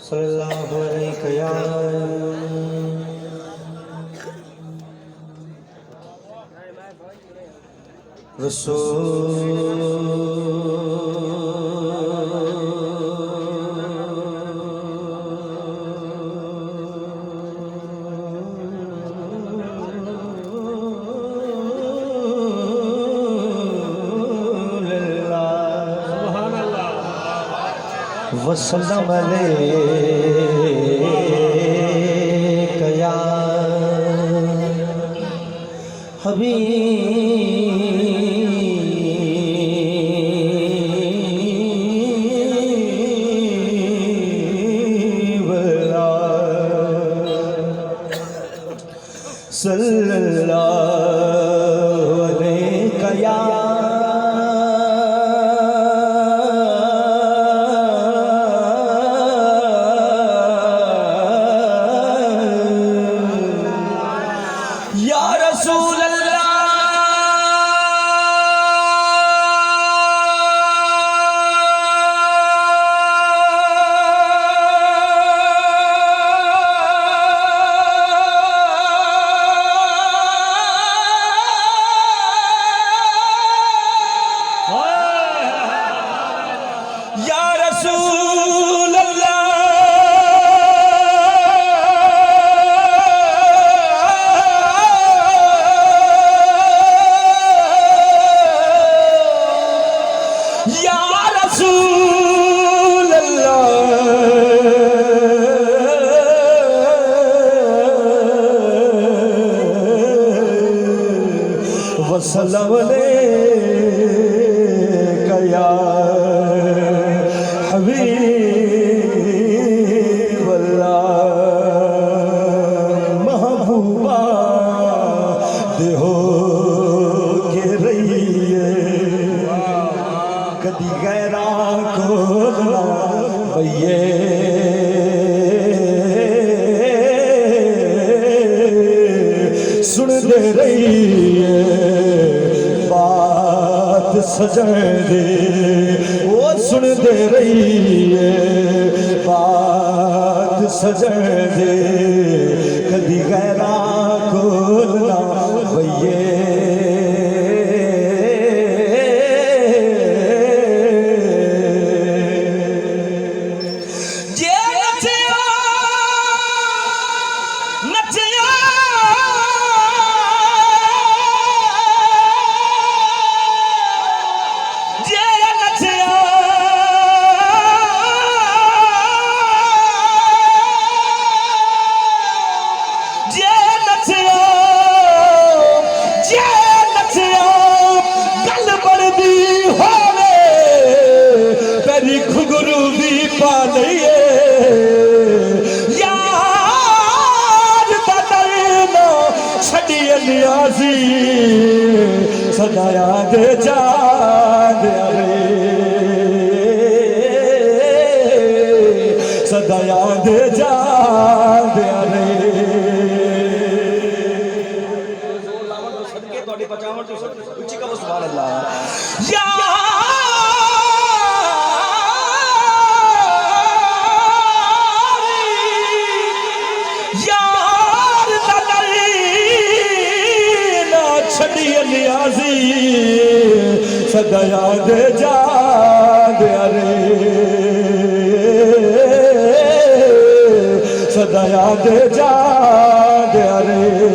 सल्लल्लाहु अलैहि या वसल्लम अलैका या हबीब सल्लल्लाहु अलैका या वसल्लम अलैका या हबीब अल्लाह महबूबा देहो के रहिए कदी गैरा को भैये सुन दे रही सजन दे वो सुन दे रही है बात सजन दे कदी गैरा को ना भैये सदाया दे चाँद रे सदाया दे चाँद रे सदके तोड़ी पचावन तो उच्ची का सुभान अल्लाह या नियाजी सदाया दे जा दे रे सदाया दे जा दे रे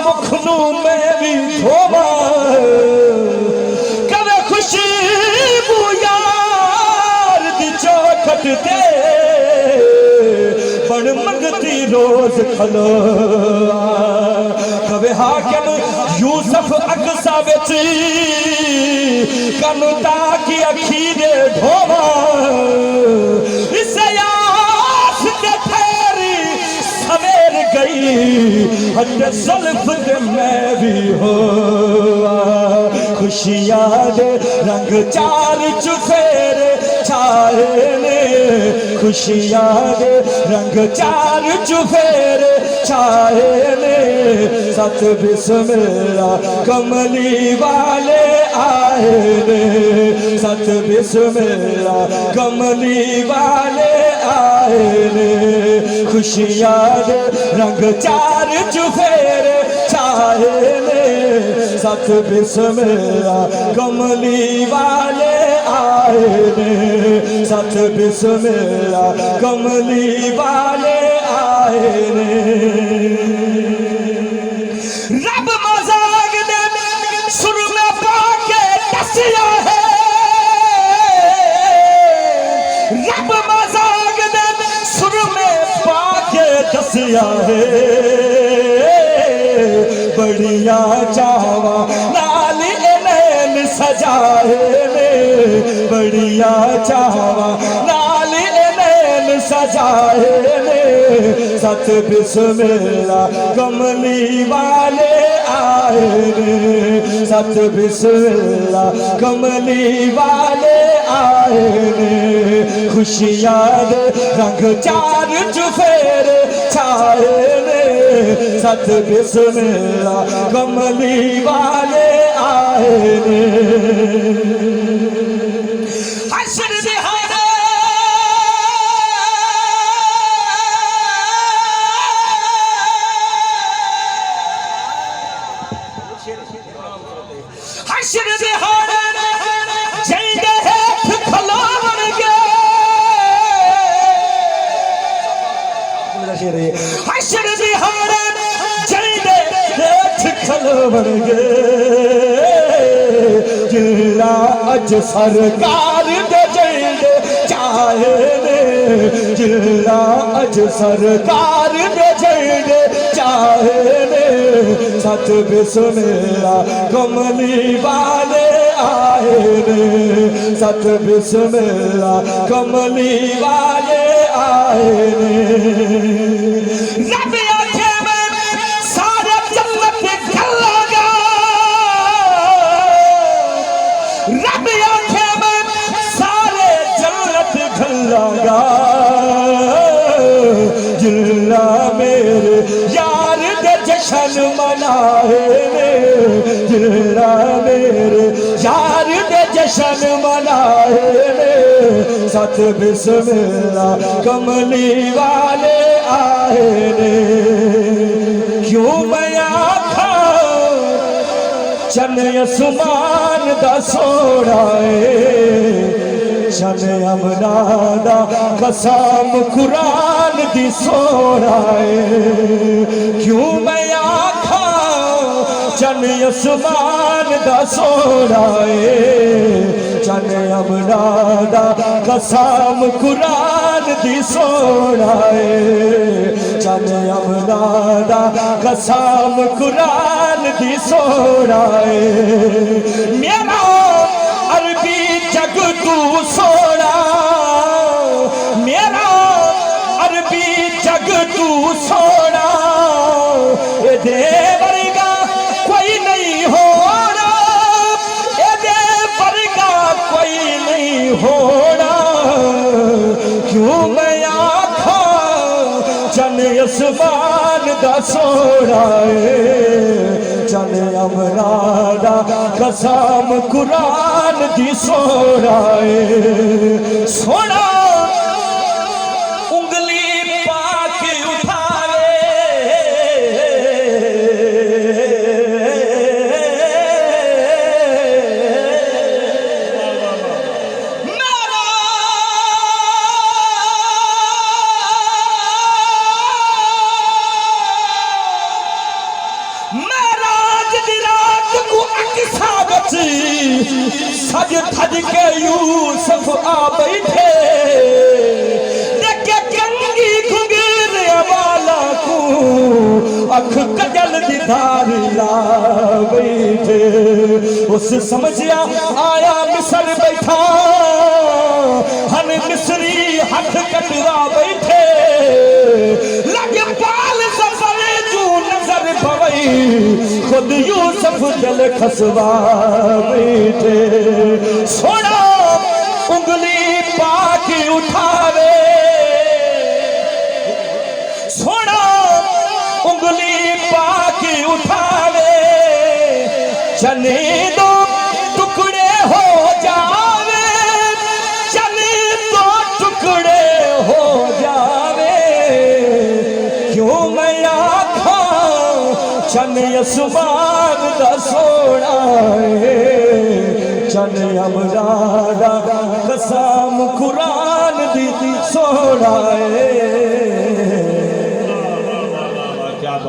मुखनू में भी धोबा कदे खुशी यार दी चौखट दे बड़ मंगती रोज खलो कवे हाकिम यूसुफ अक्सा बिच कनु ताकी अखी दे धोबा इसे आस के फेरी सवेर गई हटे सल्फ दे मैं भी हो खुशियां दे रंग चार चुफेरे छाए ने खुशियां दे रंग चार चुफेरे छाए ने सत बिस्मिल्लाह कमली वाले आए ने सत बिस्मिल्लाह कमली वाले आए ने खुशियां दे रंग चार चुफेरे छाए ने सत बिस्मिल्लाह कमली वाले आए ने सत बिस्मिल्लाह कमली वाले आए ने रब मजाक दे सुर में पाके दसिया है रब मजाक दे सुर में पाके दसिया है बढ़िया चावा नाल इन्हें सजाए ने बढ़िया चावा नाल इन्हें सजाए ने सत बिस्मिल्लाह कमली वाले आए ने सत बिस्मिल्लाह कमली वाले आए ने खुशियां दे रंग चार चुफेरे छाए ने सत बिस्मिल्लाह कमली वाले आए ने हश्र दिहाड़े हश्र दिहाड़े जंग हेठ खलोवन गए हश्र दिहाड़े जंग हेठ खलोवन गए जिला अज सरकार दे जंग चाहे ने जिला अज सरकार दे जंग चाहे ने सत बिस्मिल्लाह कमली वाले आए ने सत बिस्मिल्लाह कमली वाले आए ने रब आखे में सारे जन्नत गल्लागा रब आखे में सारे जन्नत गल्लागा जिला मेरे यार दे जश्न मनाए ने जिला मेरे यार दे जश्न मनाए ने सत बिस्मिल्लाह कमली वाले आए ने क्यों मैं आखा चन आसमान दा सोना चन अमना दा कसम कुरान दी सोना क्यों मैं आखा चन आसमान दा सोना चन अमना दा कसम कुरान दी सोना चन अमना दा कसम कुरान दी सोना मेरा अरबी जग तू सोना मेरा अरबी जग तू सोना ए देवरगा कोई नहीं होना ए देवरगा कोई नहीं होना क्यों मैं आखा चन आसमान दा सोना चन अमरा दा कसम कुरान दी सोना सोना उंगली पाक उठावे सज थज के यूसुफ आ बैठे देखे कंगी घुंगीर वाला को अख कजल दी धारी ला बैठे उस समझिया आया मिस्र बैठा हन मिस्री हाथ कटवा बैठे लगे पाल सफरे तू नजर पवई खुद यूसुफ दिल खसवा बैठे सोना उंगली पा पाकी उठावे, सोना उंगली पाकी उठावे, चने दो टुकड़े हो जावे, चने दो टुकड़े हो जावे। क्यों मैं आखा चन आसमान दा सोना है, चन अमरादा कसम कुरान दी सोना है।